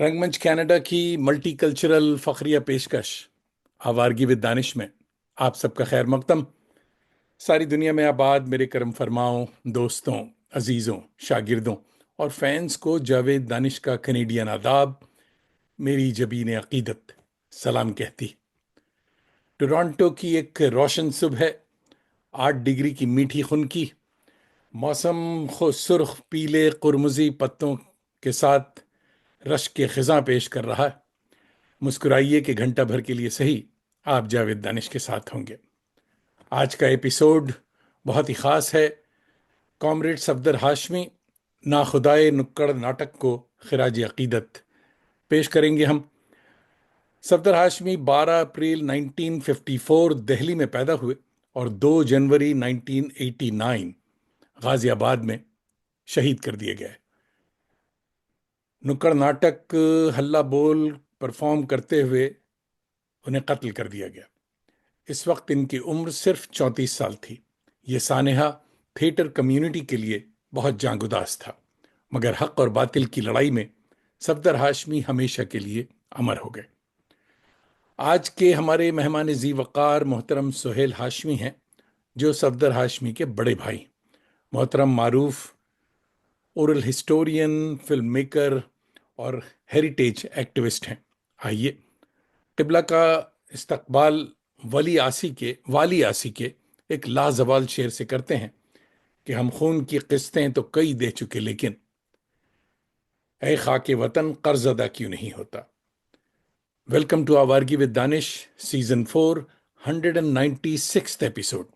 रंगमंच कनाडा की multi cultural फखरिया पेशकश आवारगी विद दानिश में आप सबका खैर मकदम। सारी दुनिया में आबाद मेरे करम फरमाओं दोस्तों, अजीज़ों, शागिर्दों और फैंस को जावेद दानिश का कनेडियन आदाब। मेरी जबीन अकीदत सलाम कहती। टोरंटो की एक रोशन सुबह, 8 डिग्री की मीठी खुनकी मौसम, सुर्ख पीले कुरमुजी पत्तों के साथ रश के खिजां पेश कर रहा है। मुस्कुराइए कि घंटा भर के लिए सही आप जावेद दानिश के साथ होंगे। आज का एपिसोड बहुत ही खास है। कॉमरेड सफदर हाशमी ना खुदाए नुक्कड़ नाटक को खिराज अकीदत पेश करेंगे हम। सफदर हाशमी 12 अप्रैल 1954 दिल्ली में पैदा हुए और 2 जनवरी 1989 गाजियाबाद में शहीद कर दिए गए। नुक्कड़ नाटक हल्ला बोल परफॉर्म करते हुए उन्हें कत्ल कर दिया गया। इस वक्त इनकी उम्र सिर्फ 34 साल थी। ये सानेहा थिएटर कम्युनिटी के लिए बहुत जांगुदास था, मगर हक और बातिल की लड़ाई में सफदर हाशमी हमेशा के लिए अमर हो गए। आज के हमारे मेहमान जी वकार मोहतरम सुहेल हाशमी हैं, जो सफदर हाशमी के बड़े भाई। मोहतरम मारूफ ओरल हिस्टोरियन, फिल्म मेकर और हेरिटेज एक्टिविस्ट हैं। आइए क़िबला का इस्तकबाल वाली आसी के एक लाजवाल शेर से करते हैं कि हम खून की किस्तें तो कई दे चुके, लेकिन ऐ खाके वतन कर्ज अदा क्यों नहीं होता। Welcome to Awargi with Danish season 4 196 episode.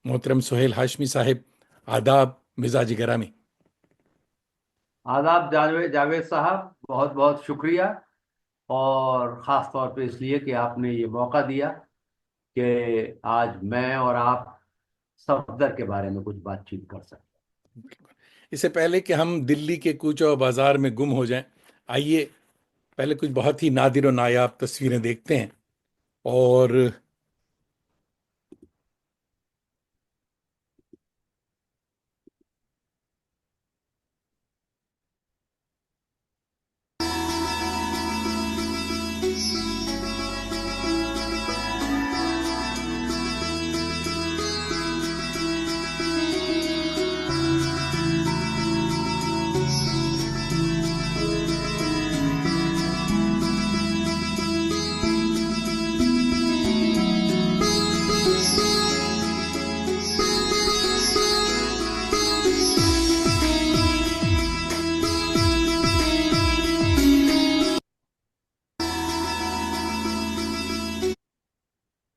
मोहतरम सुहेल हाशमी साहिब, आदाब, मिजाज गरामी। आदाब जावेद जावेद साहब, बहुत बहुत शुक्रिया। और ख़ास तौर पे इसलिए कि आपने ये मौका दिया कि आज मैं और आप सफदर के बारे में कुछ बातचीत कर सकें। इससे पहले कि हम दिल्ली के कूचो बाजार में गुम हो जाएं, आइए पहले कुछ बहुत ही नादिर और नायाब तस्वीरें देखते हैं। और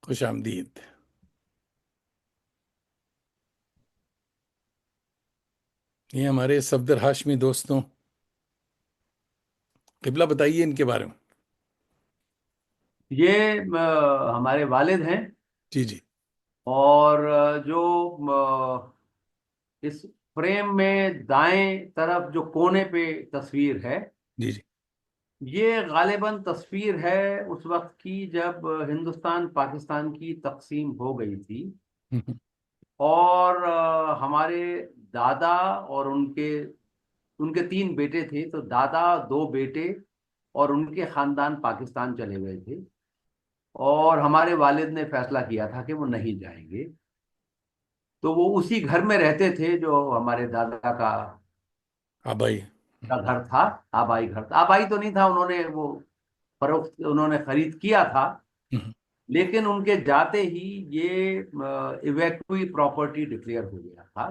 खुश आमदीद। ये हमारे सफदर हाशमी दोस्तों। किबला बताइए इनके बारे में। ये हमारे वालिद हैं। जी जी। और जो इस फ्रेम में दाएं तरफ जो कोने पे तस्वीर है, जी जी। ये गालिबन तस्वीर है उस वक्त की जब हिंदुस्तान पाकिस्तान की तकसीम हो गई थी। हम्म। और हमारे दादा और उनके उनके 3 बेटे थे, तो दादा, 2 बेटे और उनके खानदान पाकिस्तान चले गए थे। और हमारे वालिद ने फैसला किया था कि वो नहीं जाएंगे, तो वो उसी घर में रहते थे जो हमारे दादा हाँ भाई। का घर था। आबाई घर था, आबाई तो नहीं था, उन्होंने वो फरोख्त उन्होंने खरीद किया था। हम्म। लेकिन उनके जाते ही ये इवैक्यूई प्रॉपर्टी डिक्लेयर हो गया था।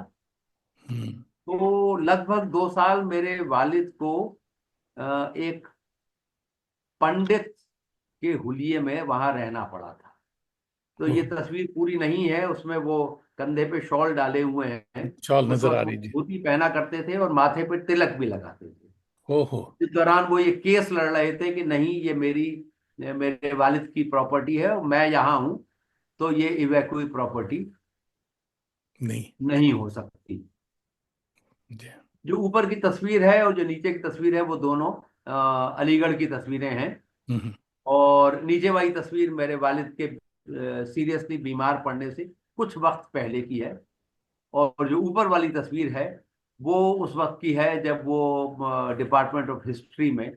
हम्म। तो लगभग 2 साल मेरे वालिद को एक पंडित के हुलिये में वहां रहना पड़ा था। तो ये ओह, तस्वीर पूरी नहीं है, उसमें वो कंधे पे शॉल डाले हुए हैं। शॉल उस नजर वक्त आ वो रही जी। धोती पहना करते थे और माथे पे तिलक भी लगाते थे। ओहो। इस दौरान वो ये केस लड़ रहे थे कि नहीं, ये मेरे वालिद की प्रॉपर्टी है और मैं यहाँ हूँ, तो ये इवैक्यूई प्रॉपर्टी नहीं। नहीं हो सकती। जी। जो ऊपर की तस्वीर है और जो नीचे की तस्वीर है, वो दोनों अलीगढ़ की तस्वीरें हैं। हम्म। और नीचे वाली तस्वीर मेरे वालिद के सीरियसली बीमार पड़ने से कुछ वक्त पहले की है। और जो ऊपर वाली तस्वीर है, वो उस वक्त की है जब वो डिपार्टमेंट ऑफ हिस्ट्री में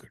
good.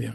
Yeah.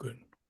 Good.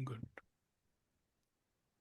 Good.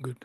Good.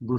2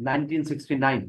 1969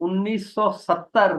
1970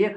1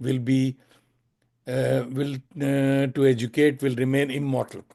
will be will to educate will remain immortal.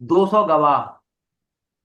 200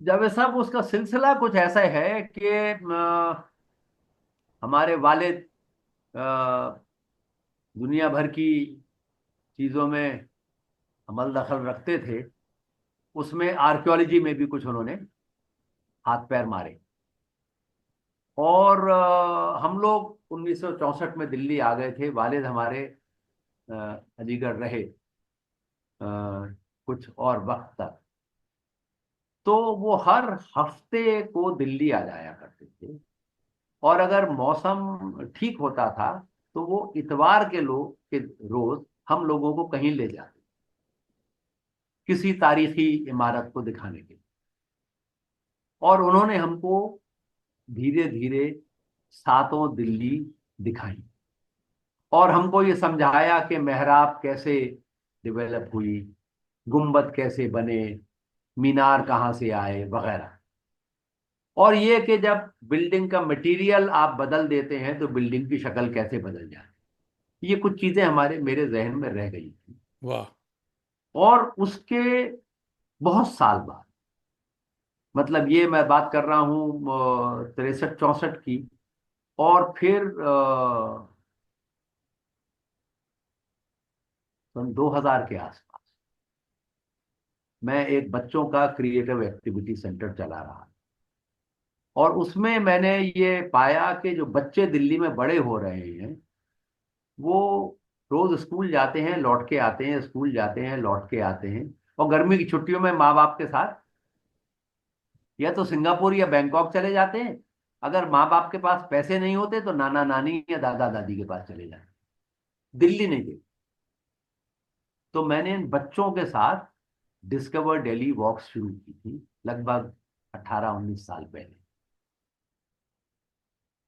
Javed साहब, उसका सिलसिला कुछ ऐसा है कि हमारे वालिद दुनिया भर की चीज़ों में अमल दखल रखते थे। उसमें आर्कियोलॉजी में भी कुछ उन्होंने हाथ पैर मारे। और हम लोग 1964 में दिल्ली आ गए थे। वालिद हमारे अ, अलीगढ़ रहे अ, कुछ और वक्त तक। तो वो हर हफ्ते को दिल्ली आ जाया करते थे। और अगर मौसम ठीक होता था तो वो इतवार के रोज हम लोगों को कहीं ले जाते, किसी तारीखी इमारत को दिखाने के लिए। और उन्होंने हमको धीरे धीरे सातों दिल्ली दिखाई, और हमको ये समझाया कि मेहराब कैसे डेवलप हुई, गुंबद कैसे बने, मीनार कहाँ से आए, वगैरह। और ये कि जब बिल्डिंग का मटेरियल आप बदल देते हैं तो बिल्डिंग की शक्ल कैसे बदल जाती है। ये कुछ चीजें हमारे मेरे जहन में रह गई थी। वाह। और उसके बहुत साल बाद, मतलब ये मैं बात कर रहा हूँ 63-64 की। और फिर सन 2000 के आसपास मैं एक बच्चों का क्रिएटिव एक्टिविटी सेंटर चला रहा। और उसमें मैंने ये पाया कि जो बच्चे दिल्ली में बड़े हो रहे हैं, वो रोज स्कूल जाते हैं, लौट के आते हैं, स्कूल जाते हैं, लौट के आते हैं। और गर्मी की छुट्टियों में माँ बाप के साथ या तो सिंगापुर या बैंकॉक चले जाते हैं। अगर माँ बाप के पास पैसे नहीं होते तो नाना नानी या दादा दादी के पास चले जाते, दिल्ली नहीं गए। तो मैंने इन बच्चों के साथ डिस्कवर दिल्ली वॉक शुरू की थी, लगभग 18-19 साल पहले।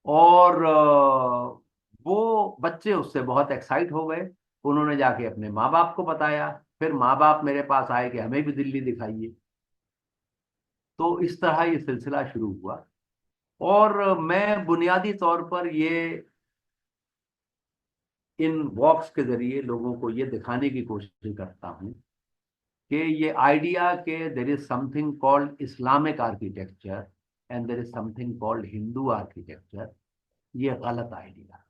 और वो बच्चे उससे बहुत एक्साइट हो गए। उन्होंने जाके अपने माँ बाप को बताया, फिर माँ बाप मेरे पास आए कि हमें भी दिल्ली दिखाइए। तो इस तरह ये सिलसिला शुरू हुआ। और मैं बुनियादी तौर पर ये इन वॉक्स के जरिए लोगों को ये दिखाने की कोशिश करता हूँ कि ये आइडिया के there is something called Islamic architecture and there is something called Hindu architecture, ये गलत आइडिया।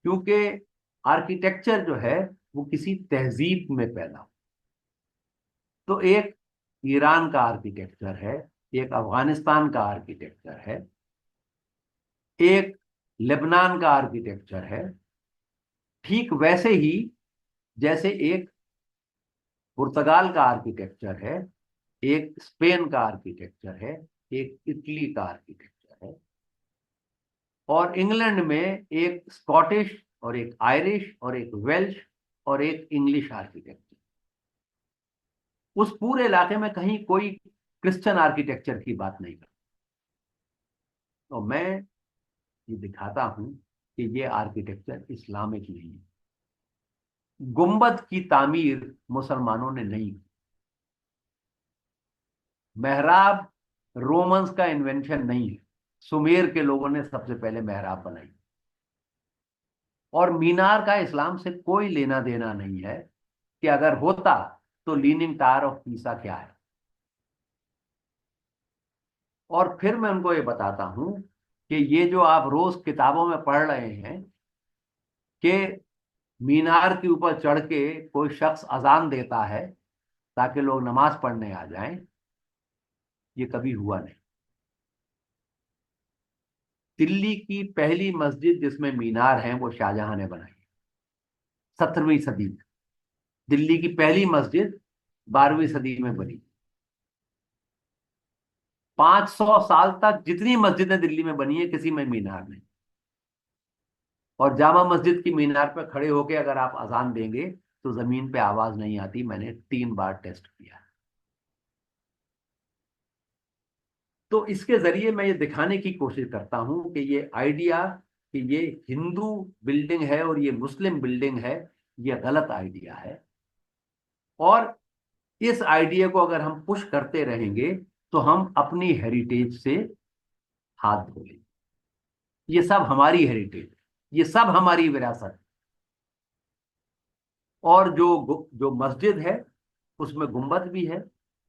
क्योंकि आर्किटेक्चर जो है वो किसी तहजीब में पैदा हो। तो एक ईरान का आर्किटेक्चर है, एक अफगानिस्तान का आर्किटेक्चर है, एक लेबनान का आर्किटेक्चर है। ठीक वैसे ही जैसे एक पुर्तगाल का आर्किटेक्चर है, एक स्पेन का आर्किटेक्चर है, एक इटली का आर्किटेक्चर है, और इंग्लैंड में एक स्कॉटिश और एक आयरिश और एक वेल्श और एक इंग्लिश आर्किटेक्चर। उस पूरे इलाके में कहीं कोई क्रिश्चियन आर्किटेक्चर की बात नहीं करता। तो मैं ये दिखाता हूं कि ये आर्किटेक्चर इस्लामिक नहीं है। गुंबद की तामीर मुसलमानों ने नहीं की। मेहराब रोमन्स का इन्वेंशन नहीं है, सुमेर के लोगों ने सबसे पहले मेहराब बनाई। और मीनार का इस्लाम से कोई लेना देना नहीं है, कि अगर होता तो लीनिंग टावर ऑफ पीसा क्या है। और फिर मैं उनको ये बताता हूं कि ये जो आप रोज किताबों में पढ़ रहे हैं कि मीनार के ऊपर चढ़ के कोई शख्स अजान देता है ताकि लोग नमाज पढ़ने आ जाएं, ये कभी हुआ नहीं। दिल्ली की पहली मस्जिद जिसमें मीनार है वो शाहजहां ने बनाई, 17वीं सदी में। दिल्ली की पहली मस्जिद 12वीं सदी में बनी। 500 साल तक जितनी मस्जिदें दिल्ली में बनी है किसी में मीनार नहीं। और जामा मस्जिद की मीनार पर खड़े होकर अगर आप अजान देंगे तो जमीन पे आवाज नहीं आती, मैंने 3 बार टेस्ट किया। तो इसके जरिए मैं ये दिखाने की कोशिश करता हूं कि ये आइडिया कि ये हिंदू बिल्डिंग है और ये मुस्लिम बिल्डिंग है, ये गलत आइडिया है। और इस आइडिया को अगर हम पुश करते रहेंगे तो हम अपनी हेरिटेज से हाथ धो लेंगे। ये सब हमारी हेरिटेज, ये सब हमारी विरासत है। और जो जो मस्जिद है उसमें गुंबद भी है,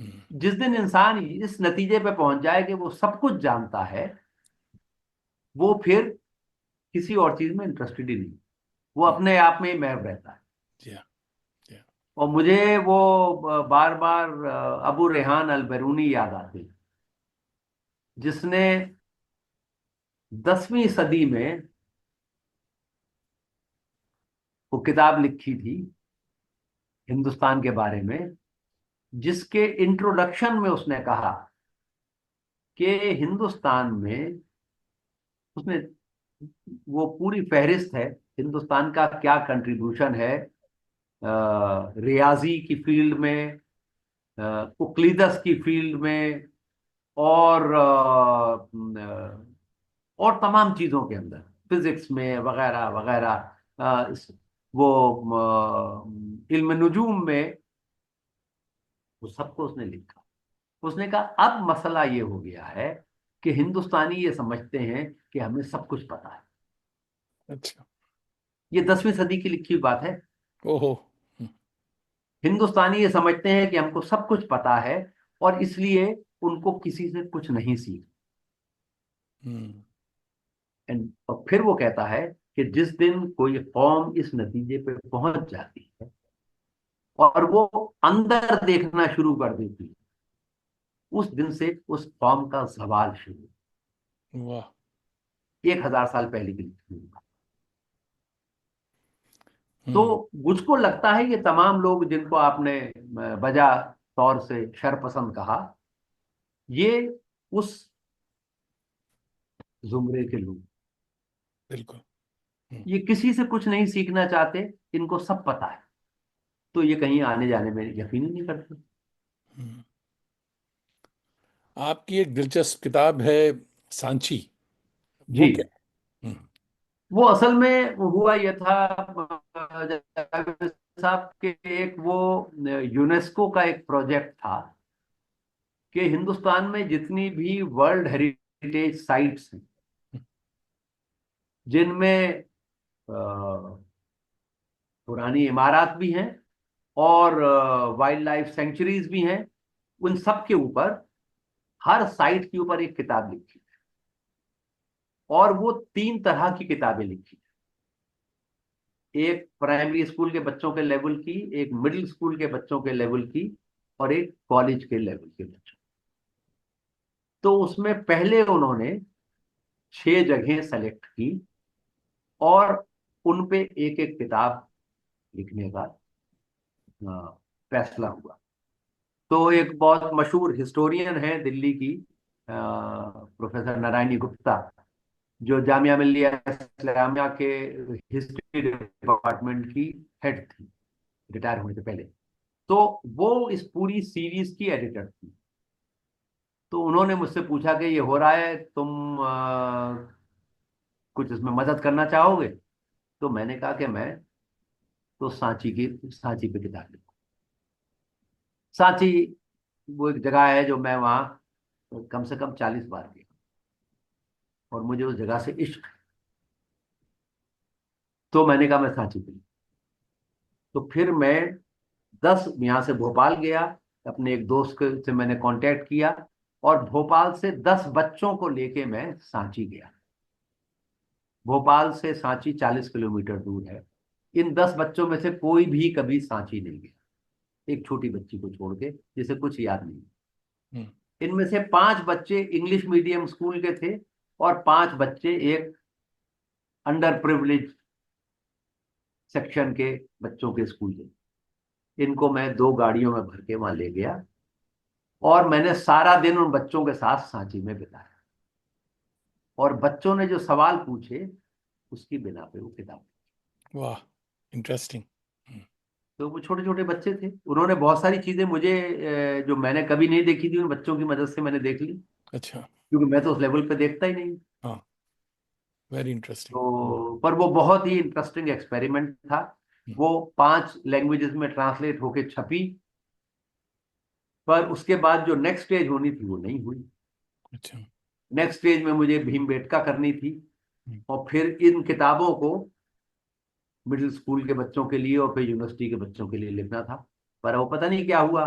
जिस दिन इंसान इस नतीजे पे पहुंच जाए कि वो सब कुछ जानता है, वो फिर किसी और चीज में इंटरेस्टेड ही नहीं, वो अपने आप में ही महव रहता है। या या और मुझे वो बार बार अबू रेहान अल बैरूनी याद आते हैं, जिसने 10वीं सदी में वो किताब लिखी थी हिंदुस्तान के बारे में, जिसके इंट्रोडक्शन में उसने कहा कि हिंदुस्तान में, उसने वो पूरी फहरिस्त है हिंदुस्तान का क्या कंट्रीब्यूशन है रियाजी की फील्ड में, उक्लीदस की फील्ड में, और और तमाम चीजों के अंदर, फिजिक्स में वगैरह वगैरह, वो इल्म नुजूम में, वो सबको उसने लिखा। उसने कहा अब मसला ये हो गया है कि हिंदुस्तानी ये समझते हैं कि हमें सब कुछ पता है। अच्छा। ये 10वीं सदी की लिखी हुई बात है। ओहो। हिंदुस्तानी ये समझते हैं कि हमको सब कुछ पता है, और इसलिए उनको किसी से कुछ नहीं सीख। हम्म। और फिर वो कहता है कि जिस दिन कोई कौम इस नतीजे पे पहुंच जाती है और वो अंदर देखना शुरू कर देती है, उस दिन से उस कौम का जवाल शुरू। वाह। 1000 साल पहले की लिखी हुई बात। हम्म। तो मुझको लगता है ये तमाम लोग जिनको आपने बजा तौर से शरपसंद कहा, ये उस जुमरे के लोग, बिल्कुल। हम्म। ये किसी से कुछ नहीं सीखना चाहते, इनको सब पता है, तो ये कहीं आने जाने में यकीन ही नहीं करते। हम्म। आपकी एक दिलचस्प किताब है सांची, जी। वो क्या? हम्म। वो असल में हुआ ये था जावेद साहब के, एक वो यूनेस्को का एक प्रोजेक्ट था कि हिंदुस्तान में जितनी भी वर्ल्ड हेरिटेज साइट्स हैं, जिनमें पुरानी इमारत भी हैं और वाइल्ड लाइफ सेंचुरीज भी हैं, उन सब के ऊपर, हर साइट के ऊपर एक किताब लिखी। और वो 3 तरह की किताबें लिखी, एक प्राइमरी स्कूल के बच्चों के लेवल की, एक मिडिल स्कूल के बच्चों के लेवल की, और एक कॉलेज के लेवल के बच्चों। तो उसमें पहले उन्होंने 6 जगहें सेलेक्ट की और उन पे एक एक किताब लिखने का फैसला हुआ। तो एक बहुत मशहूर हिस्टोरियन है दिल्ली की, प्रोफेसर नारायणी गुप्ता, जो जामिया मिल्लिया इस्लामिया के हिस्ट्री डिपार्टमेंट की हेड थी रिटायर होने से पहले। तो वो इस पूरी सीरीज की एडिटर थी। तो उन्होंने मुझसे पूछा कि ये हो रहा है, तुम कुछ इसमें मदद करना चाहोगे? तो मैंने कहा कि मैं तो सांची पे किताब लिखूं। सांची वो एक जगह है जो मैं वहाँ कम से कम 40 बार गया, और मुझे उस जगह से इश्क है। तो मैंने कहा मैं सांची पे लिखूं। तो फिर मैं 10 यहाँ से भोपाल गया, अपने एक दोस्त से मैंने कांटेक्ट किया, और भोपाल से 10 बच्चों को लेके मैं सांची गया। भोपाल से सांची 40 किलोमीटर दूर है। इन 10 बच्चों में से कोई भी कभी सांची नहीं गया, एक छोटी बच्ची को छोड़ के जिसे कुछ याद नहीं। हम्म। इनमें से 5 बच्चे इंग्लिश मीडियम स्कूल के थे, और 5 बच्चे एक अंडर प्रिविलेज सेक्शन के बच्चों के स्कूल के। इनको मैं 2 गाड़ियों में भर के वहां ले गया, और मैंने सारा दिन उन बच्चों के साथ सांची में बिताया। और बच्चों ने जो सवाल पूछे, उसकी बिना पे वो किताब। वाह, इंटरेस्टिंग। तो वो छोटे छोटे बच्चे थे, उन्होंने बहुत सारी चीजें मुझे जो मैंने कभी नहीं देखी थी, उन बच्चों की मदद से मैंने देख ली, अच्छा। क्योंकि मैं तो उस लेवल पे देखता ही नहीं। हाँ, वेरी इंटरेस्टिंग। तो पर वो बहुत ही इंटरेस्टिंग एक्सपेरिमेंट था। वो 5 लैंग्वेजेस में ट्रांसलेट होके छपी, पर उसके बाद जो नेक्स्ट स्टेज होनी थी वो नहीं हुई। अच्छा। नेक्स्ट स्टेज में मुझे भीमबेटका करनी थी, हम्म। और फिर इन किताबों को मिडिल स्कूल के बच्चों के लिए और फिर यूनिवर्सिटी के बच्चों के लिए लिखना था। पर वो पता नहीं क्या हुआ,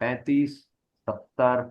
35، 70،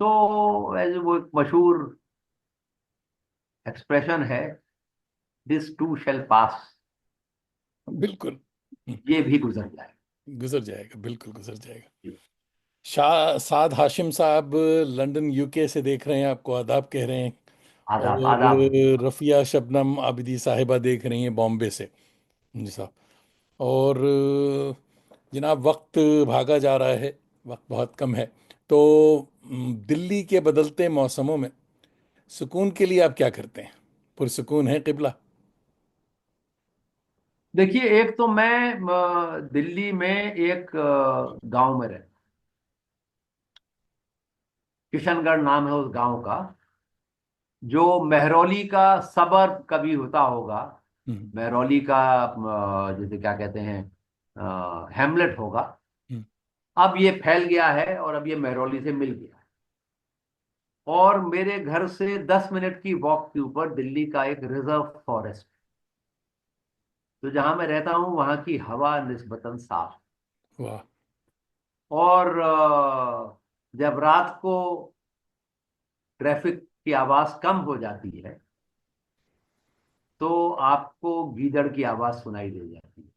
तो ऐसे वो एक मशहूर एक्सप्रेशन है, दिस टू शैल पास, बिल्कुल। ये भी गुजर जाए। गुजर जाएगा, बिल्कुल गुजर जाएगा। शाह साद हाशिम साहब लंदन यूके से देख रहे हैं, आपको आदाब कह रहे हैं। आदाब और आदाब। रफिया शबनम आबिदी साहिबा देख रही हैं बॉम्बे से। जी साहब। और जनाब, वक्त भागा जा रहा है, वक्त बहुत कम है। तो दिल्ली के बदलते मौसमों में सुकून के लिए आप क्या करते हैं? पुरसुकून है किबला? देखिए, एक तो मैं दिल्ली में एक गांव में रहता, किशनगढ़ नाम है उस गांव का, जो महरौली का सबर्ब कभी होता होगा। हम्म। महरौली का जैसे क्या कहते हैं, हैमलेट होगा। हम्म। अब ये फैल गया है और अब ये महरौली से मिल गया है। और मेरे घर से 10 मिनट की वॉक के ऊपर दिल्ली का एक रिजर्व फॉरेस्ट, तो जहां मैं रहता हूं वहां की हवा निस्बतन साफ। वाह। और जब रात को ट्रैफिक की आवाज कम हो जाती है, तो आपको गीदड़ की आवाज सुनाई दे जाती है,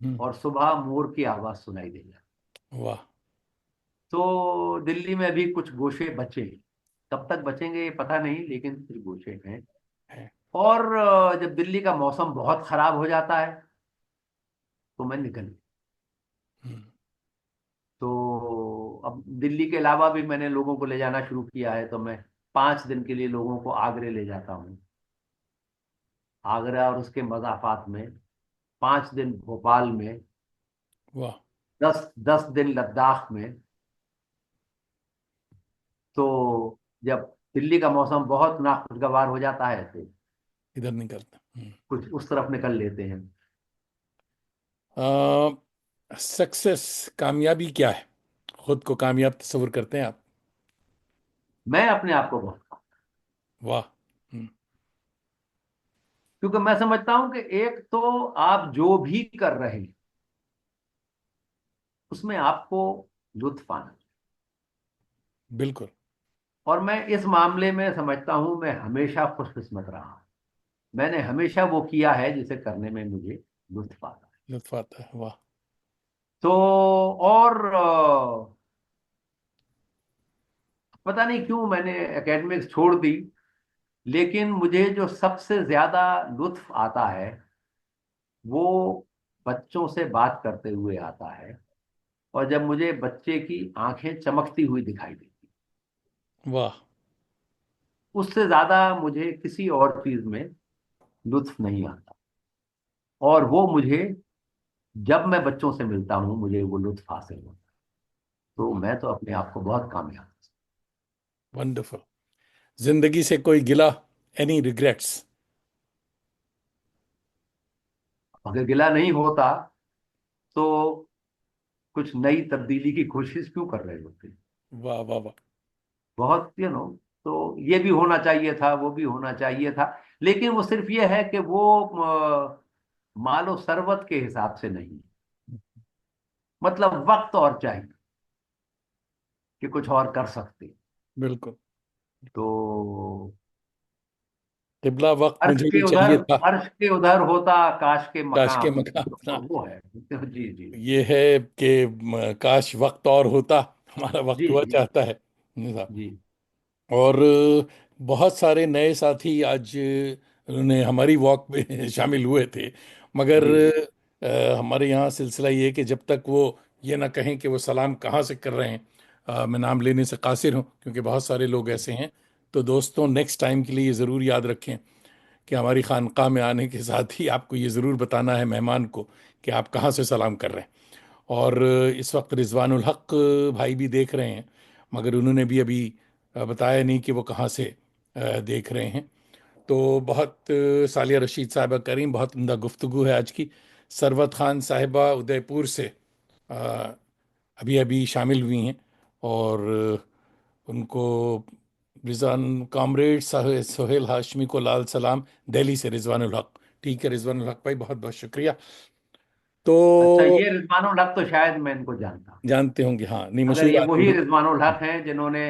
हम्म। और सुबह मोर की आवाज सुनाई दे जाती है। वाह। तो दिल्ली में अभी कुछ गोशे बचे हैं। कब तक बचेंगे ये पता नहीं, लेकिन कुछ गोशे हैं। है। और जब दिल्ली का मौसम बहुत खराब हो जाता है, तो मैं निकल, हम्म। तो अब दिल्ली के अलावा भी मैंने लोगों को ले जाना शुरू किया है, तो मैं 5 दिन के लिए लोगों को आगरे ले जाता हूँ। आगरा और उसके मज़ाफ़ात में, 5 दिन भोपाल में, वाह। 10 10 दिन लद्दाख में। तो जब दिल्ली का मौसम बहुत नाखुशगवार हो जाता है, तो इधर नहीं करता। कुछ उस तरफ निकल लेते हैं। सक्सेस, कामयाबी क्या है? खुद को कामयाब तस्वुर करते हैं आप? मैं अपने आप को बहुत, वाह। हम्म। क्योंकि मैं समझता हूं कि एक तो आप जो भी कर रहे हैं उसमें आपको लुत्फ आना चाहिए। बिल्कुल। और मैं इस मामले में समझता हूं मैं हमेशा खुशकिस्मत रहा हूं। मैंने हमेशा वो किया है जिसे करने में मुझे लुत्फ आता है। लुत्फ आता है। वाह। तो और पता नहीं क्यों मैंने एकेडमिक्स छोड़ दी, लेकिन मुझे जो सबसे ज्यादा लुत्फ आता है वो बच्चों से बात करते हुए आता है। और जब मुझे बच्चे की आंखें चमकती हुई दिखाई देती, वाह। उससे ज्यादा मुझे किसी और चीज में लुत्फ नहीं आता। और वो मुझे, जब मैं बच्चों से मिलता हूं मुझे वो लुत्फ हासिल होता है। तो मैं तो अपने आप को बहुत कामयाब, वंडरफुल। जिंदगी से कोई गिला? Any regrets? अगर गिला नहीं होता तो कुछ नई तब्दीली की कोशिश क्यों कर रहे होते। वाह वाह वाह। बहुत तो ये भी होना चाहिए था, वो भी होना चाहिए था, लेकिन वो सिर्फ ये है कि वो मालो सरवत के हिसाब से नहीं, मतलब वक्त और चाहिए कि कुछ और कर सकते। बिल्कुल। तो तिबला, वक्त अर्श मुझे के भी उधर, चाहिए था, अर्श के उधर होता काश के काश के मकाम। मकाम तो अपना। वो है। जी जी ये है कि काश वक्त और होता, हमारा वक्त जी हुआ जी चाहता है। नहीं साहब। जी और बहुत सारे नए साथी आज उन्होंने हमारी वॉक में शामिल हुए थे, मगर जी हमारे यहाँ सिलसिला ये है कि जब तक वो ये ना कहें कि वो सलाम कहाँ से कर रहे हैं, मैं नाम लेने से कासिर हूँ क्योंकि बहुत सारे लोग ऐसे हैं। तो दोस्तों, नेक्स्ट टाइम के लिए ये ज़रूर याद रखें कि हमारी खानकाह में आने के साथ ही आपको ये ज़रूर बताना है मेहमान को कि आप कहाँ से सलाम कर रहे हैं। और इस वक्त रिजवानुल हक भाई भी देख रहे हैं, मगर उन्होंने भी अभी बताया नहीं कि वो कहाँ से देख रहे हैं। तो बहुत सालिया रशीद साहिबा करीम, बहुत उम्दा गुफ्तगू है आज की। सरवत खान साहिबा उदयपुर से अभी अभी शामिल हुई हैं। और उनको रिजवान कॉमरेड सोहेल हाशमी को लाल सलाम, दिल्ली से रिजवानुल हक। ठीक है रिजवानुल हक भाई, बहुत बहुत शुक्रिया। तो अच्छा, ये रिजवानुल हक तो शायद मैं इनको जानता हूँ। जानते होंगे, हाँ, नहीं, अगर मशहूर ये आलिम वही भी। रिजवानुल हक हैं जिन्होंने